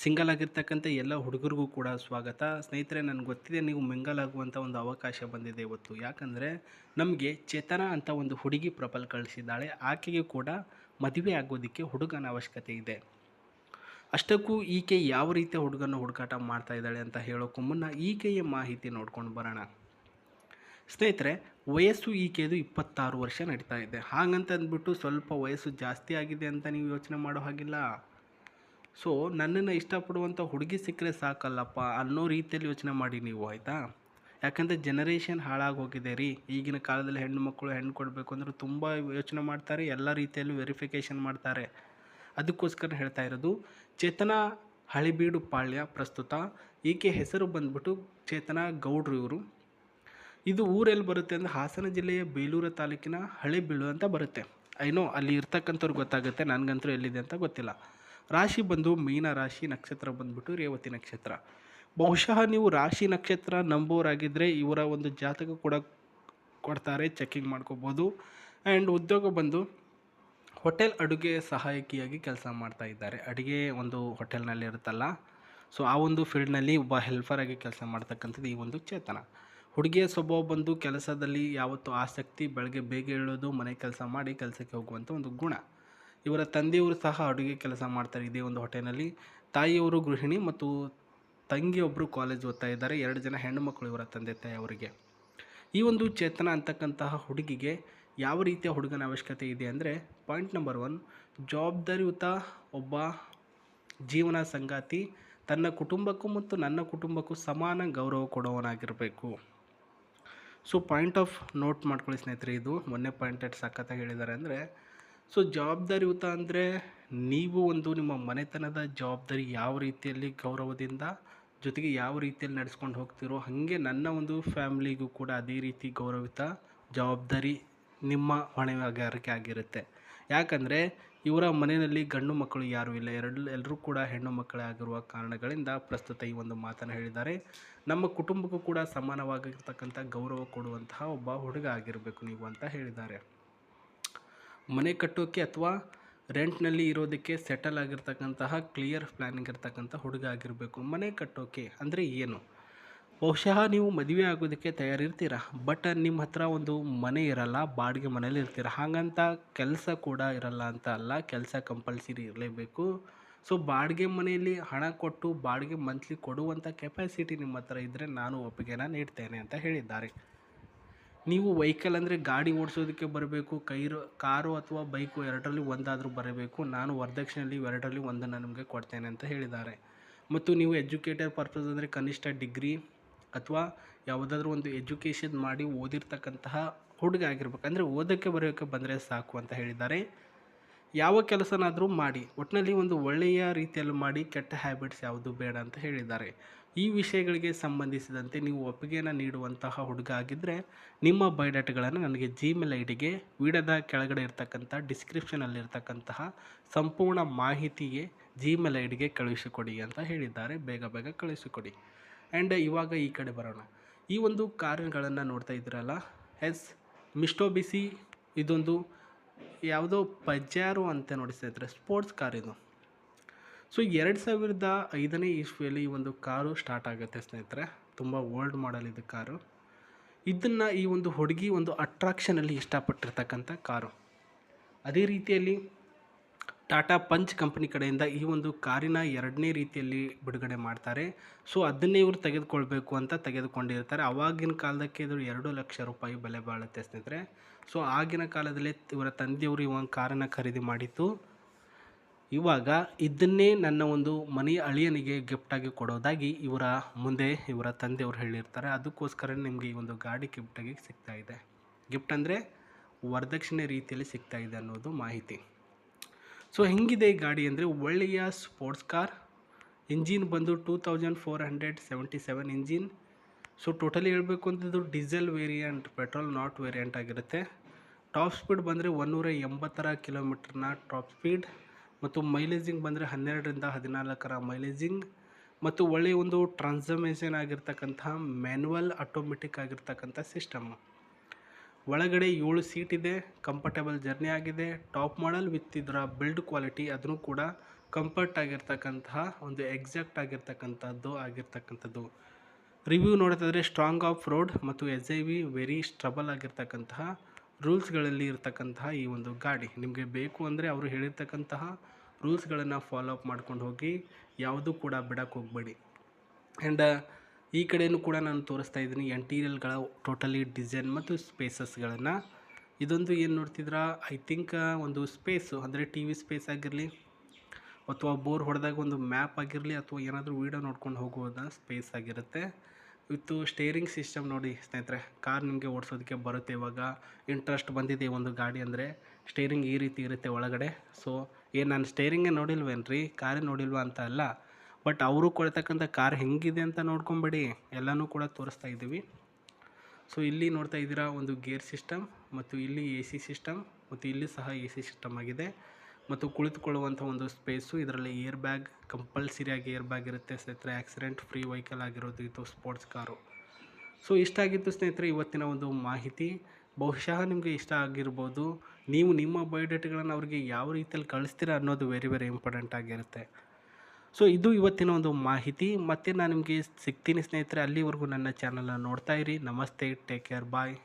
Single ಆಗಿರ್ತಕ್ಕಂಥ ಎಲ್ಲ ಹುಡುಗರಿಗೂ ಕೂಡ ಸ್ವಾಗತ. ಸ್ನೇಹಿತರೆ, ನನಗೆ ಗೊತ್ತಿದೆ ನೀವು ಮಿಂಗಲ್ ಆಗುವಂಥ ಒಂದು ಅವಕಾಶ ಬಂದಿದೆ ಇವತ್ತು. ಯಾಕಂದರೆ ನಮಗೆ ಚೇತನ ಅಂತ ಒಂದು ಹುಡುಗಿ ಪ್ರೊಫೈಲ್ ಕಳಿಸಿದ್ದಾಳೆ. ಆಕೆಗೆ ಕೂಡ ಮದುವೆ ಆಗೋದಕ್ಕೆ ಹುಡುಗನ ಅವಶ್ಯಕತೆ ಇದೆ. ಅಷ್ಟಕ್ಕೂ ಈಕೆ ಯಾವ ರೀತಿಯ ಹುಡುಗನ ಹುಡುಕಾಟ ಮಾಡ್ತಾ ಇದ್ದಾಳೆ ಅಂತ ಹೇಳೋಕ್ಕೂ ಮುನ್ನ ಈಕೆಯ ಮಾಹಿತಿ ನೋಡ್ಕೊಂಡು ಬರೋಣ. ಸ್ನೇಹಿತರೆ, ವಯಸ್ಸು ಈಕೆದು 26 ವರ್ಷ ನಡೀತಾ ಇದೆ. ಹಾಗಂತ ಅಂದ್ಬಿಟ್ಟು ಸ್ವಲ್ಪ ವಯಸ್ಸು ಜಾಸ್ತಿ ಆಗಿದೆ ಅಂತ ನೀವು ಯೋಚನೆ ಮಾಡೋ ಹಾಗಿಲ್ಲ. ಸೊ ನನ್ನನ್ನು ಇಷ್ಟಪಡುವಂಥ ಹುಡುಗಿ ಸಿಕ್ಕರೆ ಸಾಕಲ್ಲಪ್ಪ ಅನ್ನೋ ರೀತಿಯಲ್ಲಿ ಯೋಚನೆ ಮಾಡಿ ನೀವು, ಆಯಿತಾ? ಯಾಕಂದರೆ ಜನರೇಷನ್ ಹಾಳಾಗಿ ಹೋಗಿದೆ ರೀ. ಈಗಿನ ಕಾಲದಲ್ಲಿ ಹೆಣ್ಣು ಮಕ್ಕಳು ಹೆಣ್ಣು ಕೊಡಬೇಕು ಅಂದ್ರೆ ತುಂಬ ಯೋಚನೆ ಮಾಡ್ತಾರೆ, ಎಲ್ಲ ರೀತಿಯಲ್ಲೂ ವೆರಿಫಿಕೇಷನ್ ಮಾಡ್ತಾರೆ. ಅದಕ್ಕೋಸ್ಕರ ಹೇಳ್ತಾ ಇರೋದು. ಚೇತನ ಹಳೆಬೀಡು ಪಾಳ್ಯ ಪ್ರಸ್ತುತ. ಈಕೆ ಹೆಸರು ಬಂದ್ಬಿಟ್ಟು ಚೇತನ ಗೌಡ್ರು ಇವರು. ಇದು ಊರೆಲ್ಲಿ ಬರುತ್ತೆ ಅಂದರೆ ಹಾಸನ ಜಿಲ್ಲೆಯ ಬೇಲೂರು ತಾಲೂಕಿನ ಹಳೆಬೀಡು ಅಂತ ಬರುತ್ತೆ. ಐನೋ ಅಲ್ಲಿ ಇರ್ತಕ್ಕಂಥವ್ರು ಗೊತ್ತಾಗುತ್ತೆ, ನನಗಂತೂ ಎಲ್ಲಿದೆ ಅಂತ ಗೊತ್ತಿಲ್ಲ. ರಾಶಿ ಬಂದು ಮೀನ ರಾಶಿ, ನಕ್ಷತ್ರ ಬಂದ್ಬಿಟ್ಟು ರೇವತಿ ನಕ್ಷತ್ರ. ಬಹುಶಃ ನೀವು ರಾಶಿ ನಕ್ಷತ್ರ ನಂಬೋರಾಗಿದ್ದರೆ ಇವರ ಒಂದು ಜಾತಕ ಕೂಡ ಕೊಡ್ತಾರೆ, ಚೆಕ್ಕಿಂಗ್ ಮಾಡ್ಕೋಬೋದು. ಆ್ಯಂಡ್ ಉದ್ಯೋಗ ಬಂದು ಹೋಟೆಲ್ ಅಡುಗೆ ಸಹಾಯಕಿಯಾಗಿ ಕೆಲಸ ಮಾಡ್ತಾ ಇದ್ದಾರೆ. ಅಡುಗೆ ಒಂದು ಹೋಟೆಲ್ನಲ್ಲಿ ಇರುತ್ತಲ್ಲ, ಸೊ ಆ ಒಂದು ಫೀಲ್ಡ್ನಲ್ಲಿ ಒಬ್ಬ ಹೆಲ್ಫರಾಗಿ ಕೆಲಸ ಮಾಡ್ತಕ್ಕಂಥದ್ದು ಈ ಒಂದು ಚೇತನ. ಹುಡುಗಿಯ ಸ್ವಭಾವ ಬಂದು ಕೆಲಸದಲ್ಲಿ ಯಾವತ್ತೂ ಆಸಕ್ತಿ, ಬೆಳಗ್ಗೆ ಬೇಗ ಏಳೋದು, ಮನೆ ಕೆಲಸ ಮಾಡಿ ಕೆಲಸಕ್ಕೆ ಹೋಗುವಂಥ ಒಂದು ಗುಣ. ಇವರ ತಂದೆಯವರು ಸಹ ಅಡುಗೆ ಕೆಲಸ ಮಾಡ್ತಾರೆ ಇದೇ ಒಂದು ಹೋಟೆಲ್ನಲ್ಲಿ. ತಾಯಿಯವರು ಗೃಹಿಣಿ ಮತ್ತು ತಂಗಿಯೊಬ್ಬರು ಕಾಲೇಜ್ ಓದ್ತಾ ಇದ್ದಾರೆ. 2 ಜನ ಹೆಣ್ಣು ಮಕ್ಕಳು ಇವರ ತಂದೆ ತಾಯಿಯವರಿಗೆ. ಈ ಒಂದು ಚೇತನ ಅಂತಕ್ಕಂತಹ ಹುಡುಗಿಗೆ ಯಾವ ರೀತಿಯ ಹುಡುಗನ ಅವಶ್ಯಕತೆ ಇದೆ ಅಂದರೆ, ಪಾಯಿಂಟ್ ನಂಬರ್ 1, ಜವಾಬ್ದಾರಿಯುತ ಒಬ್ಬ ಜೀವನ ಸಂಗಾತಿ, ತನ್ನ ಕುಟುಂಬಕ್ಕೂ ಮತ್ತು ನನ್ನ ಕುಟುಂಬಕ್ಕೂ ಸಮಾನ ಗೌರವ ಕೊಡುವವನಾಗಿರಬೇಕು. ಸೊ ಪಾಯಿಂಟ್ ಆಫ್ ನೋಟ್ ಮಾಡ್ಕೊಳ್ಳಿ ಸ್ನೇಹಿತರೆ, ಇದು ಮೊನ್ನೆ ಪಾಯಿಂಟ್ ಸಖತ್ತಾಗಿ ಹೇಳಿದ್ದಾರೆ. ಅಂದರೆ ಸೊ ಜವಾಬ್ದಾರಿಯುತ ಅಂದರೆ ನೀವು ಒಂದು ನಿಮ್ಮ ಮನೆತನದ ಜವಾಬ್ದಾರಿ ಯಾವ ರೀತಿಯಲ್ಲಿ ಗೌರವದಿಂದ ಜೊತೆಗೆ ಯಾವ ರೀತಿಯಲ್ಲಿ ನಡೆಸ್ಕೊಂಡು ಹೋಗ್ತಿರೋ ಹಾಗೆ ನನ್ನ ಒಂದು ಫ್ಯಾಮ್ಲಿಗೂ ಕೂಡ ಅದೇ ರೀತಿ ಗೌರವಿತ ಜವಾಬ್ದಾರಿ ನಿಮ್ಮ ಹೊಣೆಗಾರಿಕೆ ಆಗಿರುತ್ತೆ. ಯಾಕಂದರೆ ಇವರ ಮನೆಯಲ್ಲಿ ಗಂಡು ಮಕ್ಕಳು ಯಾರೂ ಇಲ್ಲ, ಎಲ್ಲರೂ ಕೂಡ ಹೆಣ್ಣು ಮಕ್ಕಳೇ ಆಗಿರುವ ಕಾರಣಗಳಿಂದ ಪ್ರಸ್ತುತ ಈ ಒಂದು ಮಾತನ್ನು ಹೇಳಿದ್ದಾರೆ. ನಮ್ಮ ಕುಟುಂಬಕ್ಕೂ ಕೂಡ ಸಮಾನವಾಗಿರ್ತಕ್ಕಂಥ ಗೌರವ ಕೊಡುವಂತಹ ಒಬ್ಬ ಹುಡುಗ ಆಗಿರಬೇಕು ನೀವು ಅಂತ ಹೇಳಿದ್ದಾರೆ. ಮನೆ ಕಟ್ಟೋಕ್ಕೆ ಅಥವಾ ರೆಂಟ್ನಲ್ಲಿ ಇರೋದಕ್ಕೆ ಸೆಟಲ್ ಆಗಿರ್ತಕ್ಕಂತಹ ಕ್ಲಿಯರ್ ಪ್ಲ್ಯಾನಿಂಗ್ ಇರ್ತಕ್ಕಂಥ ಹುಡುಗ ಆಗಿರಬೇಕು. ಮನೆ ಕಟ್ಟೋಕ್ಕೆ ಅಂದರೆ ಏನು? ಬಹುಶಃ ನೀವು ಮದುವೆ ಆಗೋದಕ್ಕೆ ತಯಾರಿರ್ತೀರ, ಬಟ್ ನಿಮ್ಮ ಹತ್ರ ಒಂದು ಮನೆ ಇರಲ್ಲ, ಬಾಡಿಗೆ ಮನೇಲಿ ಇರ್ತೀರ. ಹಾಗಂತ ಕೆಲಸ ಕೂಡ ಇರಲ್ಲ ಅಂತ ಅಲ್ಲ, ಕೆಲಸ ಕಂಪಲ್ಸರಿ ಇರಲೇಬೇಕು. ಸೊ ಬಾಡಿಗೆ ಮನೆಯಲ್ಲಿ ಹಣ ಕೊಟ್ಟು ಬಾಡಿಗೆ ಮಂತ್ಲಿ ಕೊಡುವಂಥ ಕೆಪಾಸಿಟಿ ನಿಮ್ಮ ಹತ್ರ ಇದ್ದರೆ ನಾನು ಒಪ್ಪಿಗೆನ ನೀಡ್ತೇನೆ ಅಂತ ಹೇಳಿದ್ದಾರೆ. ನೀವು ವೆಹಿಕಲ್ ಅಂದರೆ ಗಾಡಿ ಓಡಿಸೋದಕ್ಕೆ ಬರಬೇಕು, ಕಾರು ಅಥವಾ ಬೈಕು ಎರಡರಲ್ಲಿ ಒಂದಾದರೂ ಬರಬೇಕು. ನಾನು ವರದಕ್ಷಿಣೆಯಲ್ಲಿ ಎರಡರಲ್ಲಿ ಒಂದನ್ನು ನಿಮಗೆ ಕೊಡ್ತೇನೆ ಅಂತ ಹೇಳಿದ್ದಾರೆ. ಮತ್ತು ನೀವು ಎಜುಕೇಟೆಡ್ ಪರ್ಪಸ್ ಅಂದರೆ ಕನಿಷ್ಠ ಡಿಗ್ರಿ ಅಥವಾ ಯಾವುದಾದ್ರೂ ಒಂದು ಎಜುಕೇಷನ್ ಮಾಡಿ ಓದಿರ್ತಕ್ಕಂತಹ ಹುಡುಗ ಆಗಿರ್ಬೇಕು. ಅಂದರೆ ಓದೋಕ್ಕೆ ಬರೆಯೋಕ್ಕೆ ಬಂದರೆ ಸಾಕು ಅಂತ ಹೇಳಿದ್ದಾರೆ. ಯಾವ ಕೆಲಸನಾದರೂ ಮಾಡಿ, ಒಟ್ಟಿನಲ್ಲಿ ಒಂದು ಒಳ್ಳೆಯ ರೀತಿಯಲ್ಲಿ ಮಾಡಿ, ಕೆಟ್ಟ ಹ್ಯಾಬಿಟ್ಸ್ ಯಾವುದು ಬೇಡ ಅಂತ ಹೇಳಿದ್ದಾರೆ. ಈ ವಿಷಯಗಳಿಗೆ ಸಂಬಂಧಿಸಿದಂತೆ ನೀವು ಒಪ್ಪಿಗೆಯನ್ನು ನೀಡುವಂತಹ ಹುಡುಗ ಆಗಿದ್ದರೆ ನಿಮ್ಮ ಬಯೋಡಾಟಾಗಳನ್ನು ನನಗೆ ಜಿಮೇಲ್ ಐಡಿಗೆ ವಿಡಿಯೋದ ಕೆಳಗಡೆ ಇರ್ತಕ್ಕಂಥ ಡಿಸ್ಕ್ರಿಪ್ಷನಲ್ಲಿರ್ತಕ್ಕಂತಹ ಸಂಪೂರ್ಣ ಮಾಹಿತಿಗೆ ಜಿಮೇಲ್ ಐಡಿಗೆ ಕಳುಹಿಸಿಕೊಡಿ ಅಂತ ಹೇಳಿದ್ದಾರೆ. ಬೇಗ ಬೇಗ ಕಳುಹಿಸಿಕೊಡಿ. ಆ್ಯಂಡ್ ಇವಾಗ ಈ ಕಡೆ ಬರೋಣ. ಈ ಒಂದು ಕಾರುಗಳನ್ನು ನೋಡ್ತಾ ಇದ್ದೀರಲ್ಲ, ಮಿಸ್ಟೋಬಿಸಿ, ಇದೊಂದು ಯಾವುದೋ ಪಜಾರೋ ಅಂತ ನೋಡಿ ಸ್ನೇಹಿತರೆ, ಸ್ಪೋರ್ಟ್ಸ್ ಕಾರ್ ಇದು. ಸೊ 2005ನೇ ಇಸ್ವಿಯಲ್ಲಿ ಈ ಒಂದು ಕಾರು ಸ್ಟಾರ್ಟ್ ಆಗುತ್ತೆ ಸ್ನೇಹಿತರೆ. ತುಂಬ ಓಲ್ಡ್ ಮಾಡೆಲ್ ಇದು ಕಾರು. ಇದನ್ನು ಈ ಒಂದು ಹುಡುಗಿ ಒಂದು ಅಟ್ರಾಕ್ಷನಲ್ಲಿ ಇಷ್ಟಪಟ್ಟಿರ್ತಕ್ಕಂಥ ಕಾರು. ಅದೇ ರೀತಿಯಲ್ಲಿ ಟಾಟಾ ಪಂಚ್ ಕಂಪ್ನಿ ಕಡೆಯಿಂದ ಈ ಒಂದು ಕಾರಿನ 2ನೇ ರೀತಿಯಲ್ಲಿ ಬಿಡುಗಡೆ ಮಾಡ್ತಾರೆ. ಸೊ ಅದನ್ನೇ ಇವರು ತೆಗೆದುಕೊಳ್ಬೇಕು ಅಂತ ತೆಗೆದುಕೊಂಡಿರ್ತಾರೆ. ಆವಾಗಿನ ಕಾಲದಕ್ಕೆ ಇದು 2 ಲಕ್ಷ ರೂಪಾಯಿ ಬೆಲೆ ಬಾಳುತ್ತೆ ಸ್ನೇಹಿತರೆ. ಸೊ ಆಗಿನ ಕಾಲದಲ್ಲೇ ಇವರ ತಂದೆಯವರು ಈ ಒಂದು ಕಾರನ್ನು ಖರೀದಿ ಮಾಡಿತ್ತು. ಇವಾಗ ಇದನ್ನೇ ನನ್ನ ಒಂದು ಮನೆಯ ಅಳಿಯನಿಗೆ ಗಿಫ್ಟಾಗಿ ಕೊಡೋದಾಗಿ ಇವರ ತಂದೆಯವರು ಹೇಳಿರ್ತಾರೆ. ಅದಕ್ಕೋಸ್ಕರ ನಿಮಗೆ ಈ ಒಂದು ಗಾಡಿ ಗಿಫ್ಟಾಗಿ ಸಿಗ್ತಾ ಇದೆ. ಗಿಫ್ಟ್ ಅಂದರೆ ವರದಕ್ಷಿಣೆ ರೀತಿಯಲ್ಲಿ ಸಿಗ್ತಾ ಇದೆ ಅನ್ನೋದು ಮಾಹಿತಿ. ಸೊ ಹೆಂಗಿದೆ ಈ ಗಾಡಿ ಅಂದರೆ, ಒಳ್ಳೆಯ ಸ್ಪೋರ್ಟ್ಸ್ ಕಾರ್. ಇಂಜಿನ್ ಬಂದು 2477 ಇಂಜಿನ್. ಸೊ ಟೋಟಲಿ ಹೇಳಬೇಕು ಅಂತಂದು diesel variant, petrol not variant ಆಗಿರುತ್ತೆ. ಟಾಪ್ ಸ್ಪೀಡ್ ಬಂದರೆ 180 ಕಿಲೋಮೀಟರ್ನ ಟಾಪ್ ಸ್ಪೀಡ್. ಮತ್ತು ಮೈಲೇಜಿಂಗ್ ಬಂದರೆ 12ರಿಂದ 14 ಮೈಲೇಜಿಂಗ್. ಮತ್ತು ಒಳ್ಳೆಯ ಒಂದು ಟ್ರಾನ್ಸ್ಫರ್ಮೇಷನ್ ಆಗಿರ್ತಕ್ಕಂತಹ ಮ್ಯಾನ್ಯುವಲ್ ಆಟೋಮೆಟಿಕ್ ಆಗಿರ್ತಕ್ಕಂಥ ಸಿಸ್ಟಮ್ಮು. ಒಳಗಡೆ 7 ಸೀಟ್ ಇದೆ. ಕಂಫರ್ಟೇಬಲ್ ಜರ್ನಿ ಆಗಿದೆ. ಟಾಪ್ ಮಾಡಲ್ ವಿತ್ ಇದರ ಬಿಲ್ಡ್ ಕ್ವಾಲಿಟಿ ಅದನ್ನು ಕೂಡ ಕಂಫರ್ಟ್ ಆಗಿರ್ತಕ್ಕಂತಹ ಒಂದು ಎಕ್ಸಾಕ್ಟ್ ಆಗಿರ್ತಕ್ಕಂಥದ್ದು. ರಿವ್ಯೂ ನೋಡ್ತಿದ್ರೆ ಸ್ಟ್ರಾಂಗ್ ಆಫ್ ರೋಡ್ ಮತ್ತು SIV ವೆರಿ ಸ್ಟ್ರಬಲ್ ಆಗಿರ್ತಕ್ಕಂತಹ ರೂಲ್ಸ್ಗಳಲ್ಲಿ ಇರ್ತಕ್ಕಂತಹ ಈ ಒಂದು ಗಾಡಿ ನಿಮಗೆ ಬೇಕು ಅಂದರೆ ಅವರು ಹೇಳಿರ್ತಕ್ಕಂತಹ ರೂಲ್ಸ್ಗಳನ್ನು ಫಾಲೋ ಅಪ್ ಮಾಡ್ಕೊಂಡು ಹೋಗಿ ಯಾವುದೂ ಕೂಡ ಬಿಡಕ್ಕೆ ಹೋಗಬೇಡಿ. ಆ್ಯಂಡ್ ಈ ಕಡೆಯೂ ಕೂಡ ನಾನು ತೋರಿಸ್ತಾ ಇದ್ದೀನಿ ಇಂಟೀರಿಯಲ್ಗಳ ಟೋಟಲಿ ಡಿಸೈನ್ ಮತ್ತು ಸ್ಪೇಸಸ್ಗಳನ್ನು. ಇದೊಂದು ಏನು ನೋಡ್ತಿದ್ರಾ, ಐ ಥಿಂಕ್ ಒಂದು ಸ್ಪೇಸು ಅಂದರೆ TV ಸ್ಪೇಸ್ ಆಗಿರಲಿ ಅಥವಾ ಬೋರ್ ಹೊಡೆದಾಗ ಒಂದು ಮ್ಯಾಪ್ ಆಗಿರಲಿ ಅಥವಾ ಏನಾದರೂ ವೀಡಿಯೋ ನೋಡ್ಕೊಂಡು ಹೋಗುವುದ ಸ್ಪೇಸ್ ಆಗಿರುತ್ತೆ. ವಿತ್ತು ಸ್ಟೇರಿಂಗ್ ಸಿಸ್ಟಮ್ ನೋಡಿ ಸ್ನೇಹಿತರೆ, ಕಾರ್ ನಿಮಗೆ ಓಡಿಸೋದಕ್ಕೆ ಬರುತ್ತೆ. ಇವಾಗ ಇಂಟ್ರೆಸ್ಟ್ ಬಂದಿದೆ ಒಂದು ಗಾಡಿ ಅಂದರೆ ಸ್ಟೇರಿಂಗ್ ಈ ರೀತಿ ಇರುತ್ತೆ ಒಳಗಡೆ. ಸೊ ನಾನು ಸ್ಟೇರಿಂಗೇ ನೋಡಿಲ್ವೇನ್ರಿ, ಕಾರೇ ನೋಡಿಲ್ವಾ ಅಂತ ಅಲ್ಲ, ಬಟ್ ಅವರು ಕೊಡ್ತಕ್ಕಂಥ ಕಾರ್ ಹೆಂಗಿದೆ ಅಂತ ನೋಡ್ಕೊಂಬೇಡಿ, ಎಲ್ಲನೂ ಕೂಡ ತೋರಿಸ್ತಾ ಇದ್ದೀವಿ. ಸೊ ಇಲ್ಲಿ ನೋಡ್ತಾ ಇದ್ದೀರಾ ಒಂದು ಗೇರ್ ಸಿಸ್ಟಮ್ ಮತ್ತು ಇಲ್ಲಿ AC ಸಿಸ್ಟಮ್ ಮತ್ತು ಇಲ್ಲಿ ಸಹ AC ಸಿಸ್ಟಮ್ ಆಗಿದೆ ಮತ್ತು ಕುಳಿತುಕೊಳ್ಳುವಂಥ ಒಂದು ಸ್ಪೇಸು. ಇದರಲ್ಲಿ ಏರ್ ಬ್ಯಾಗ್ ಕಂಪಲ್ಸರಿಯಾಗಿ ಏರ್ ಬ್ಯಾಗ್ ಇರುತ್ತೆ ಸ್ನೇಹಿತರೆ. ಆಕ್ಸಿಡೆಂಟ್ ಫ್ರೀ ವೆಹಿಕಲ್ ಆಗಿರೋದು ಇದು ಸ್ಪೋರ್ಟ್ಸ್ ಕಾರು. ಸೊ ಇಷ್ಟ ಆಗಿತ್ತು ಸ್ನೇಹಿತರೆ ಇವತ್ತಿನ ಒಂದು ಮಾಹಿತಿ. ಬಹುಶಃ ನಿಮಗೆ ಇಷ್ಟ ಆಗಿರ್ಬೋದು. ನೀವು ನಿಮ್ಮ ಬಯೋಡೇಟಾಗಳನ್ನು ಅವ್ರಿಗೆ ಯಾವ ರೀತಿಯಲ್ಲಿ ಕಳಿಸ್ತೀರಾ ಅನ್ನೋದು ವೆರಿ ವೆರಿ ಇಂಪಾರ್ಟೆಂಟ್ ಆಗಿರುತ್ತೆ. ಸೊ ಇದು ಇವತ್ತಿನ ಒಂದು ಮಾಹಿತಿ. ಮತ್ತೆ ನಾನು ನಿಮಗೆ ಸಿಗ್ತೀನಿ ಸ್ನೇಹಿತರೆ. ಅಲ್ಲಿವರೆಗೂ ನನ್ನ ಚಾನಲನ್ನು ನೋಡ್ತಾ ಇರಿ. ನಮಸ್ತೆ, ಟೇಕ್ ಕೇರ್, ಬಾಯ್.